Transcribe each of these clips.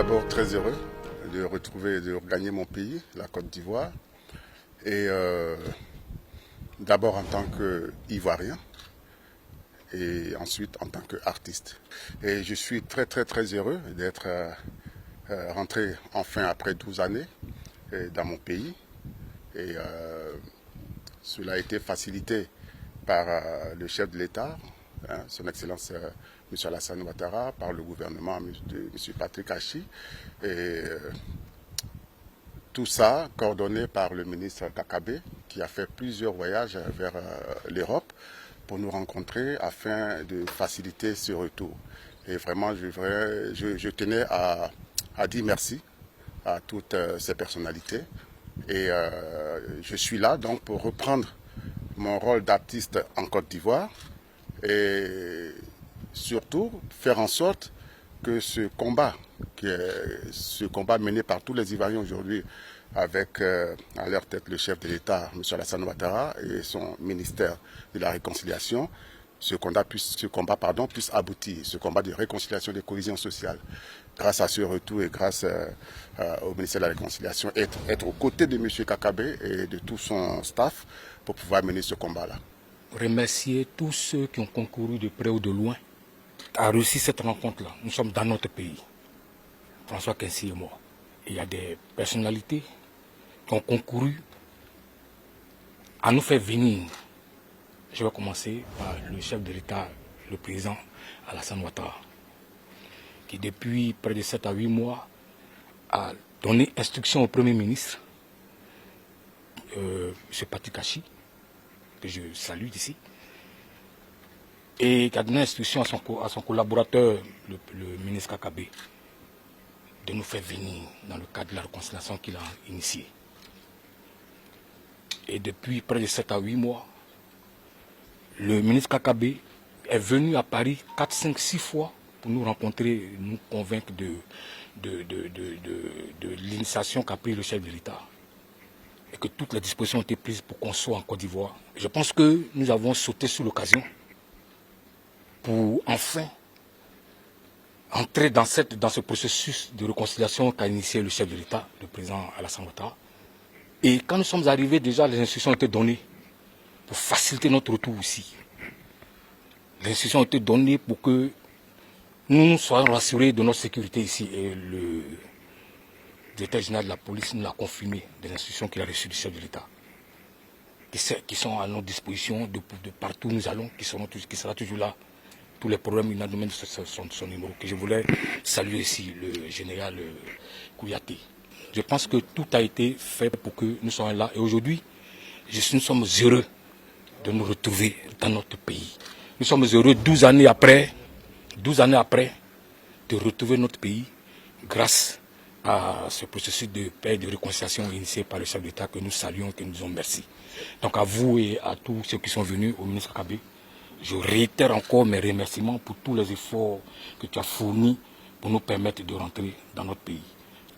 d'abord très heureux de retrouver et de regagner mon pays, la Côte d'Ivoire. Et d'abord en tant qu'Ivoirien et ensuite en tant qu'artiste. Et je suis très heureux d'être rentré enfin après 12 années dans mon pays. Et cela a été facilité par le chef de l'État, son Excellence M. Alassane Ouattara, par le gouvernement de M. Patrick Achi. Et tout ça coordonné par le ministre Kakabe, qui a fait plusieurs voyages vers l'Europe pour nous rencontrer afin de faciliter ce retour. Et vraiment, je tenais à dire merci à toutes ces personnalités. Et je suis là donc pour reprendre mon rôle d'artiste en Côte d'Ivoire et surtout faire en sorte que ce combat mené par tous les Ivoiriens aujourd'hui, avec à leur tête le chef de l'État, M. Alassane Ouattara, et son ministère de la Réconciliation, ce combat puisse aboutir, ce combat de réconciliation et de cohésion sociale. Grâce à ce retour et grâce au ministère de la Réconciliation, être aux côtés de M. Kakabe et de tout son staff pour pouvoir mener ce combat-là. Remercier tous ceux qui ont concouru de près ou de loin à réussir cette rencontre-là. Nous sommes dans notre pays, François Quincy et moi. Il y a des personnalités qui ont concouru à nous faire venir. Je vais commencer par le chef de l'État, le président Alassane Ouattara, qui depuis près de 7 à 8 mois a donné instruction au Premier ministre, M. Patrick Achi, que je salue d'ici, et qui a donné instruction à son collaborateur, le ministre Kakabe, de nous faire venir dans le cadre de la réconciliation qu'il a initiée. Et depuis près de 7 à 8 mois, le ministre Kakabe est venu à Paris 4, 5, 6 fois pour nous rencontrer, nous convaincre de l'initiation qu'a pris le chef de l'État. Et que toutes les dispositions ont été prises pour qu'on soit en Côte d'Ivoire. Je pense que nous avons sauté sur l'occasion pour enfin entrer dans ce processus de réconciliation qu'a initié le chef de l'État, le président Alassane Ouattara. Et quand nous sommes arrivés, déjà les instructions ont été données pour faciliter notre retour ici. Les instructions ont été données pour que nous soyons rassurés de notre sécurité ici. Et le directeur général de la police nous a confirmé des instructions qu'il a reçues du chef de l'État, qui sont à notre disposition de partout où nous allons, qui sera toujours là. Tous les problèmes, il a donné son numéro, que je voulais saluer ici, le général Kouyaté. Je pense que tout a été fait pour que nous soyons là. Et aujourd'hui, nous sommes heureux de nous retrouver dans notre pays. Nous sommes heureux 12 années après, de retrouver notre pays grâce à ce processus de paix et de réconciliation initié par le chef d'État que nous saluons et que nous disons merci. Donc à vous et à tous ceux qui sont venus, au ministre Kakabe, je réitère encore mes remerciements pour tous les efforts que tu as fournis pour nous permettre de rentrer dans notre pays.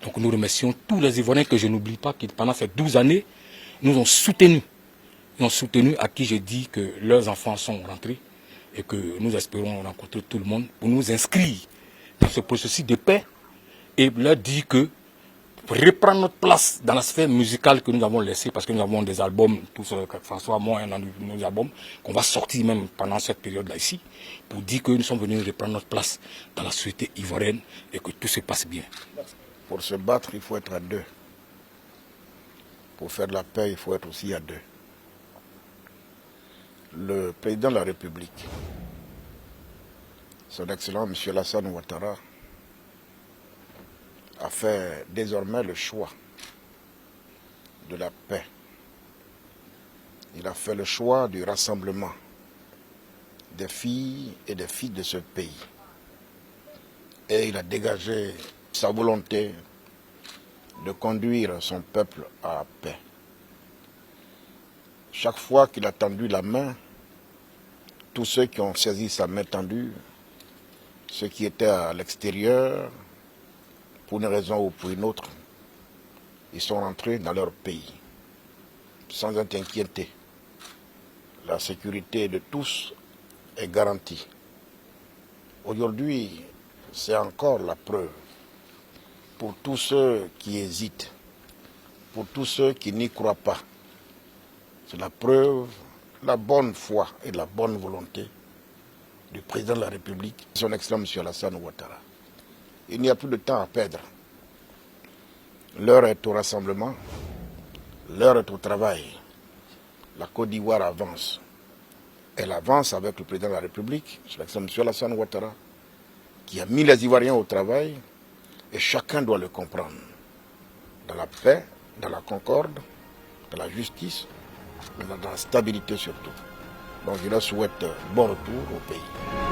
Donc nous remercions tous les Ivoiriens que je n'oublie pas qui pendant ces 12 années nous ont soutenus. Nous ont soutenus, à qui je dis que leurs enfants sont rentrés et que nous espérons rencontrer tout le monde pour nous inscrire dans ce processus de paix et leur dire que pour reprendre notre place dans la sphère musicale que nous avons laissée, parce que nous avons des albums, tous François, moi, un de nos albums, qu'on va sortir même pendant cette période-là ici, pour dire que nous sommes venus reprendre notre place dans la société ivoirienne et que tout se passe bien. Pour se battre, il faut être à deux. Pour faire la paix, il faut être aussi à deux. Le président de la République, son Excellence M. Alassane Ouattara, a fait désormais le choix de la paix. Il a fait le choix du rassemblement des filles et des fils de ce pays. Et il a dégagé sa volonté de conduire son peuple à la paix. Chaque fois qu'il a tendu la main, tous ceux qui ont saisi sa main tendue, ceux qui étaient à l'extérieur, pour une raison ou pour une autre, ils sont rentrés dans leur pays, sans être inquiétés. La sécurité de tous est garantie. Aujourd'hui, c'est encore la preuve pour tous ceux qui hésitent, pour tous ceux qui n'y croient pas. C'est la preuve, la bonne foi et la bonne volonté du président de la République, son Excellence M. Alassane Ouattara. Il n'y a plus de temps à perdre. L'heure est au rassemblement, l'heure est au travail. La Côte d'Ivoire avance. Elle avance avec le président de la République, son Excellence M. Alassane Ouattara, qui a mis les Ivoiriens au travail, et chacun doit le comprendre. Dans la paix, dans la concorde, dans la justice, dans la stabilité surtout. Donc je leur souhaite bon retour au pays.